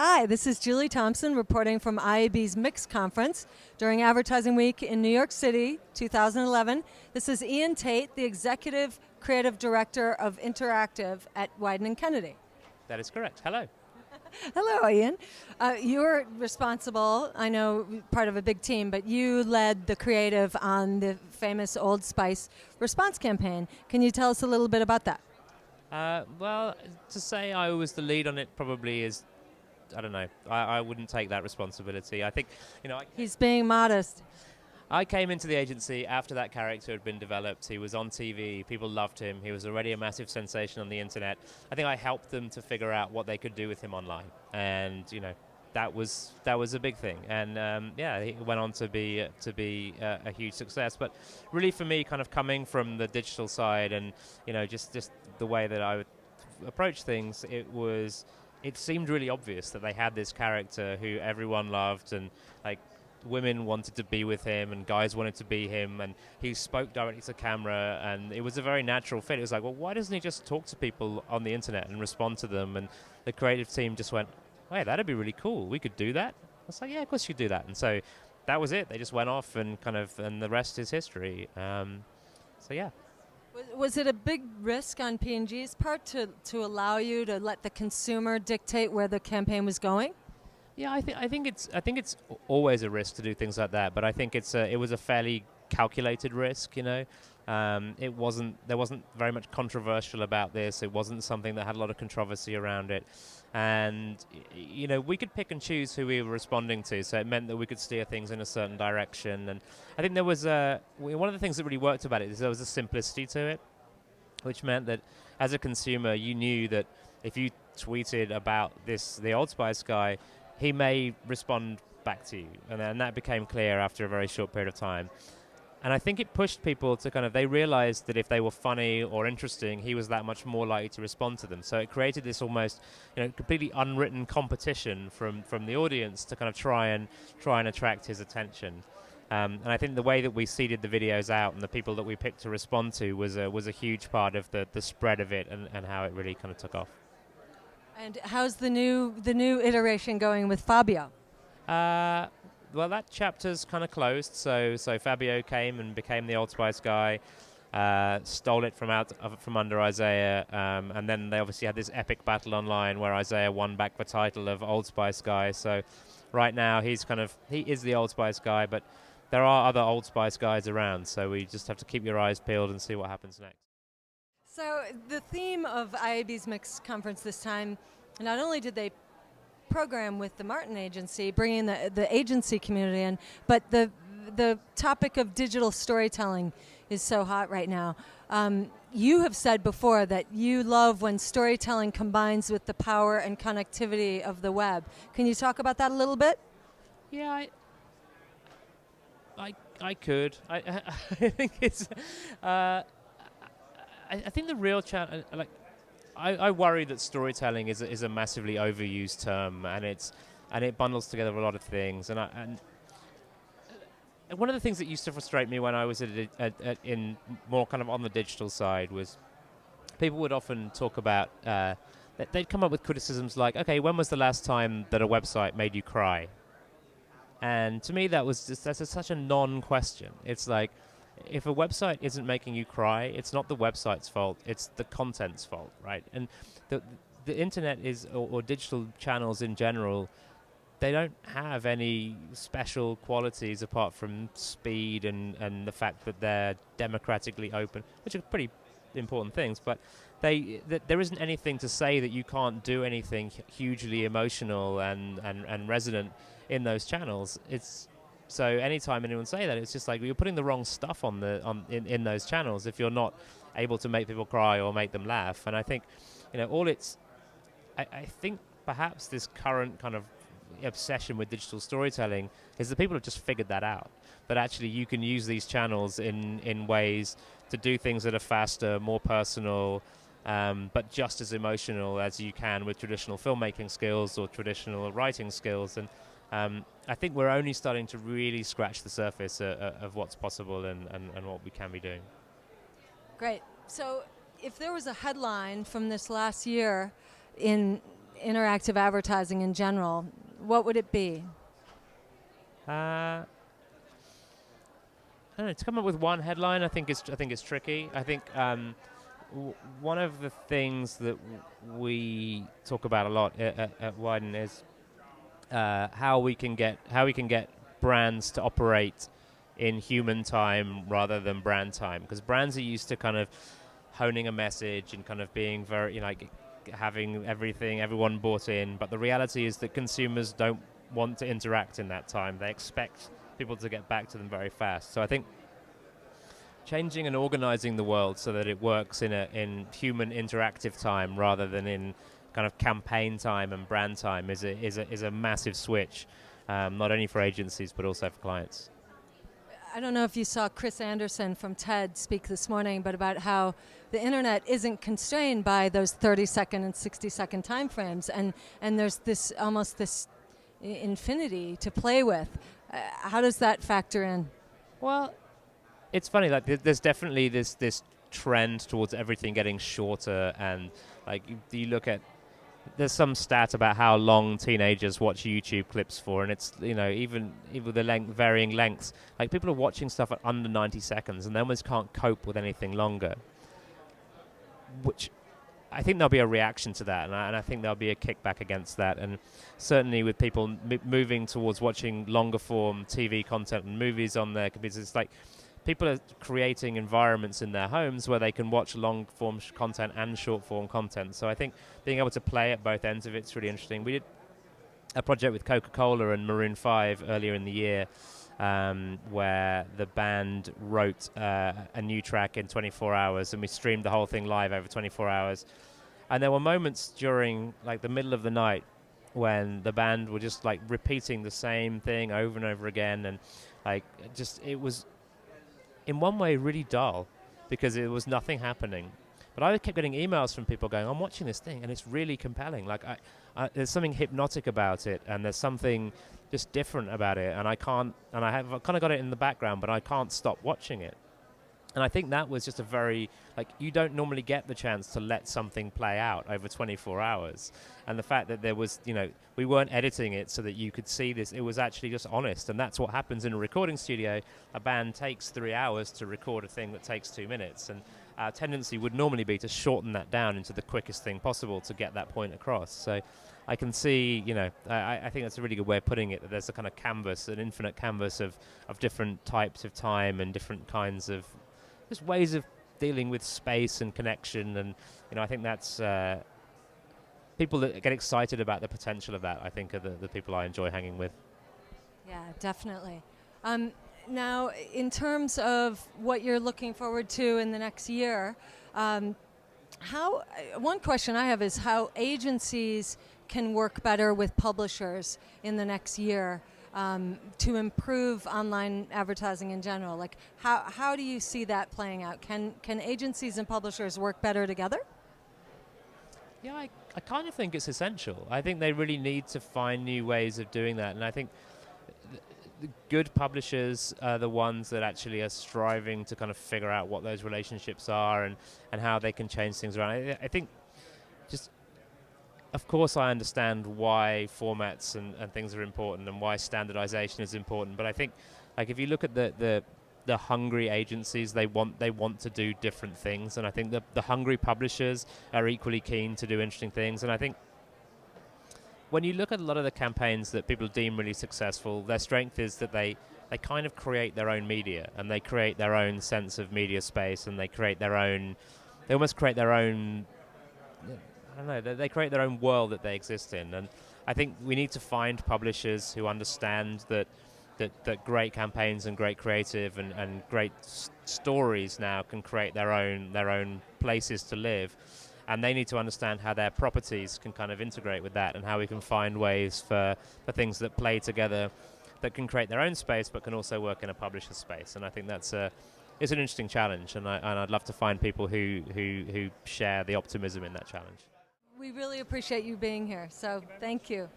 Hi, this is Julie Thompson reporting from IAB's MIXX Conference during Advertising Week in New York City, 2011. This is Iain Tait, the Executive Creative Director of Interactive at Wieden+Kennedy. That is correct. Hello. Hello, Iain. You're responsible, I know, part of a big team, but you led the creative on the famous Old Spice response campaign. Can you tell us a little bit about that? Well, to say I was the lead on it probably is, I don't know. I wouldn't take that responsibility. I think, He's being modest. I came into the agency after that character had been developed. He was on TV. People loved him. He was already a massive sensation on the internet. I think I helped them to figure out what they could do with him online, and that was a big thing. And yeah, he went on to be a huge success. But really, for me, kind of coming from the digital side, and just the way that I would approach things, it seemed really obvious that they had this character who everyone loved, and women wanted to be with him and guys wanted to be him, and he spoke directly to camera, and it was a very natural fit. It was like, well, why doesn't he just talk to people on the internet and respond to them? And the creative team just went, hey, that'd be really cool. We could do that. I was like, yeah, of course you could do that. And so that was it. They just went off and and the rest is history. So yeah. Was it a big risk on P&G's part to allow you to let the consumer dictate where the campaign was going? Yeah, I think it's always a risk to do things like that, but I think it was a fairly calculated risk. There wasn't very much controversial about this. It wasn't something that had a lot of controversy around it, and we could pick and choose who we were responding to. So it meant that we could steer things in a certain direction, and I think there was one of the things that really worked about it is there was a simplicity to it, which meant that as a consumer, you knew that if you tweeted about the Old Spice guy, he may respond back to you, and that became clear after a very short period of time. And I think it pushed people to they realized that if they were funny or interesting, he was that much more likely to respond to them. So it created this almost, completely unwritten competition from the audience to try and attract his attention. And I think the way that we seeded the videos out and the people that we picked to respond to was a huge part of the spread of it and how it really took off. And how's the new iteration going with Fabio? Well, that chapter's closed. So Fabio came and became the Old Spice guy, stole it from under Isaiah, and then they obviously had this epic battle online where Isaiah won back the title of Old Spice guy. So right now he is the Old Spice guy, but there are other Old Spice guys around. So we just have to keep your eyes peeled and see what happens next. So the theme of IAB's MIXX Conference this time, not only did they program with the Martin Agency, bringing the agency community in, but the topic of digital storytelling is so hot right now. You have said before that you love when storytelling combines with the power and connectivity of the web. Can you talk about that a little bit? Yeah, I could. I think it's. I think the real challenge, I worry that storytelling is a massively overused term, and it bundles together a lot of things. And one of the things that used to frustrate me when I was in more on the digital side was people would often talk about they'd come up with criticisms like, okay, when was the last time that a website made you cry? And to me, that's such a non-question. It's like, if a website isn't making you cry, it's not the website's fault, it's the content's fault, right? And the internet or digital channels in general, they don't have any special qualities apart from speed and the fact that they're democratically open, which are pretty important things, but there isn't anything to say that you can't do anything hugely emotional and resonant in those channels. So anytime anyone say that, it's just like you're putting the wrong stuff in those channels if you're not able to make people cry or make them laugh. And I think, I think perhaps this current obsession with digital storytelling is that people have just figured that out. That actually you can use these channels in ways to do things that are faster, more personal, but just as emotional as you can with traditional filmmaking skills or traditional writing skills. And I think we're only starting to really scratch the surface of what's possible and what we can be doing. Great. So if there was a headline from this last year in interactive advertising in general, what would it be? I don't know, to come up with one headline, I think it's tricky. I think one of the things that we talk about a lot at Wieden is how we can get brands to operate in human time rather than brand time, because brands are used to kind of honing a message and kind of being very, having everyone bought in, but the reality is that consumers don't want to interact in that time. They expect people to get back to them very fast. So I think changing and organizing the world so that it works in human interactive time rather than in kind of campaign time and brand time is a massive switch, not only for agencies but also for clients. I don't know if you saw Chris Anderson from TED speak this morning, but about how the internet isn't constrained by those 30-second and 60-second time frames, and there's this almost this infinity to play with. How does that factor in? Well, it's funny. Like there's definitely this trend towards everything getting shorter, and like you look at. There's some stat about how long teenagers watch YouTube clips for, and it's, even the varying lengths. Like, people are watching stuff at under 90 seconds, and they almost can't cope with anything longer. Which I think there'll be a reaction to that, and I think there'll be a kickback against that. And certainly with people moving towards watching longer form TV content and movies on their computers, it's like people are creating environments in their homes where they can watch long-form content and short-form content. So I think being able to play at both ends of it's really interesting. We did a project with Coca-Cola and Maroon 5 earlier in the year, where the band wrote a new track in 24 hours, and we streamed the whole thing live over 24 hours. And there were moments during like the middle of the night when the band were just like repeating the same thing over and over again, and like it was in one way really dull because it was nothing happening. But I kept getting emails from people going, I'm watching this thing and it's really compelling. Like there's something hypnotic about it, and there's something just different about it, and I've kind of got it in the background, but I can't stop watching it. And I think that was just a very, you don't normally get the chance to let something play out over 24 hours. And the fact that there was, we weren't editing it so that you could see this, it was actually just honest. And that's what happens in a recording studio. A band takes 3 hours to record a thing that takes 2 minutes. And our tendency would normally be to shorten that down into the quickest thing possible to get that point across. So I can see, I think that's a really good way of putting it, that there's a kind of canvas, an infinite canvas of different types of time and different kinds of just ways of dealing with space and connection. And, I think that's people that get excited about the potential of that, I think, are the people I enjoy hanging with. Yeah, definitely. Now, in terms of what you're looking forward to in the next year, one question I have is how agencies can work better with publishers in the next year to improve online advertising in general. Like, how do you see that playing out? Can agencies and publishers work better together? Yeah, I kind of think it's essential. I think they really need to find new ways of doing that, and I think the good publishers are the ones that actually are striving to kind of figure out what those relationships are and how they can change things around. I think of course I understand why formats and things are important and why standardization is important, but I think if you look at the hungry agencies, they want to do different things, and I think the hungry publishers are equally keen to do interesting things. And I think when you look at a lot of the campaigns that people deem really successful, their strength is that they kind of create their own media, and they create their own sense of media space, and they almost create their own, I don't know, they create their own world that they exist in. And I think we need to find publishers who understand that great campaigns and great creative and great stories now can create their own places to live. And they need to understand how their properties can kind of integrate with that, and how we can find ways for things that play together that can create their own space but can also work in a publisher's space. And I think it's an interesting challenge, and I'd love to find people who share the optimism in that challenge. We really appreciate you being here, so thank you.